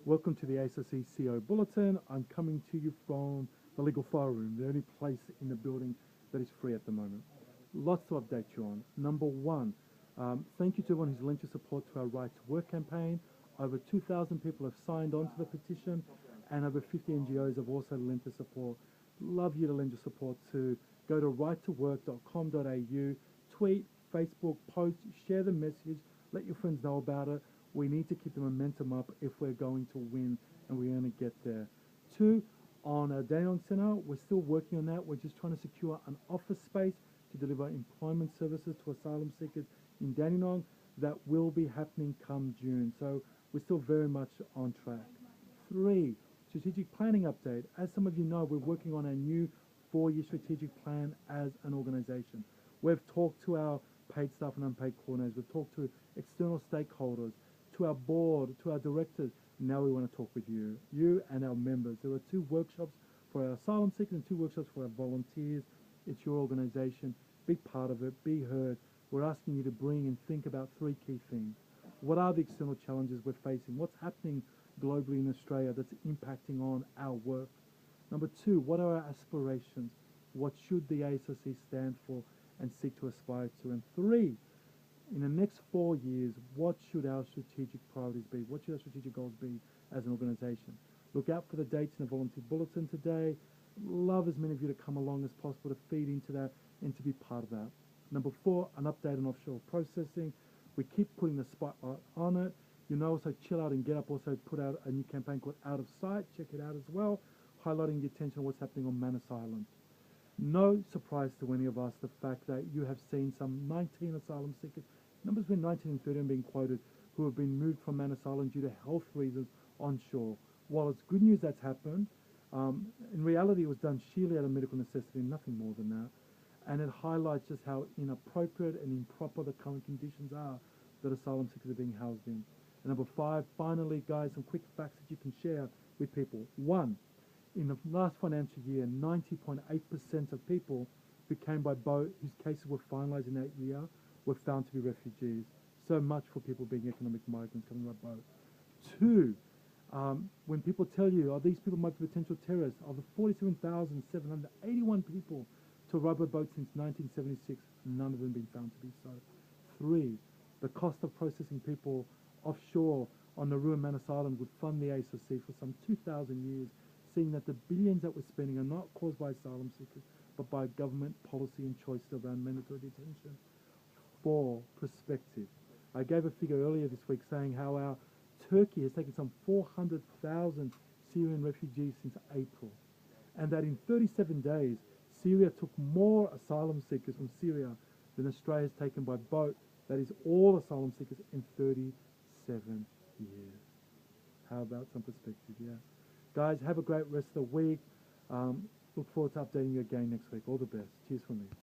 Welcome to the ASRC CEO Bulletin. I'm coming to you from the Legal File Room, the only place in the building that is free at the moment. Lots to update you on. Number one, thank you to everyone who's lent your support to our Right to Work campaign. Over 2,000 people have signed on to the petition, and over 50 NGOs have also lent their support. Love you to lend your support to go to righttowork.com.au, tweet, Facebook, post, share the message, let your friends know about it. We need to keep the momentum up if we're going to win, and we're going to get there. Two, on our Dandenong Centre, we're still working on that. We're just trying to secure an office space to deliver employment services to asylum seekers in Dandenong. That will be happening come June. So we're still very much on track. Three, strategic planning update. As some of you know, we're working on a new 4-year strategic plan as an organisation. We've talked to our paid staff and unpaid coordinators. We've talked to external stakeholders, to our board, to our directors. Now we want to talk with you and our members. There are 2 workshops for our asylum seekers and 2 workshops for our volunteers. It's your organisation. Be part of it. Be heard. We're asking you to bring and think about 3 key things. What are the external challenges we're facing? What's happening globally in Australia that's impacting on our work? Number 2, what are our aspirations? What should the ASRC stand for and seek to aspire to? And 3, in the next 4 years, what should our strategic priorities be? What should our strategic goals be as an organisation? Look out for the dates in the volunteer bulletin today. Love as many of you to come along as possible to feed into that and to be part of that. Number 4, an update on offshore processing. We keep putting the spotlight on it. You know, also Chill Out and Get Up also put out a new campaign called Out of Sight. Check it out as well, highlighting the attention on what's happening on Manus Island. No surprise to any of us the fact that you have seen some 19 asylum seekers, numbers between 19 and 30 being quoted, who have been moved from Manus Island due to health reasons onshore. While it's good news that's happened, in reality it was done sheerly out of medical necessity, nothing more than that. And it highlights just how inappropriate and improper the current conditions are that asylum seekers are being housed in. And number 5, finally, guys, some quick facts that you can share with people. 1, in the last financial year, 90.8% of people who came by boat, whose cases were finalised in that year, were found to be refugees. So much for people being economic migrants coming by boat. 2, when people tell you, oh, these people might be potential terrorists, of the 47,781 people to arrive by boat since 1976, none of them been found to be so. 3, the cost of processing people offshore on Nauru and Manus Island would fund the ASRC for some 2,000 years, seeing that the billions that we're spending are not caused by asylum seekers, but by government policy and choices around mandatory detention. 4, perspective. I gave a figure earlier this week saying how our Turkey has taken some 400,000 Syrian refugees since April, and that in 37 days, Syria took more asylum seekers from Syria than Australia has taken by boat. That is all asylum seekers in 37 years. How about some perspective, yeah? Guys, have a great rest of the week. Look forward to updating you again next week. All the best. Cheers from me.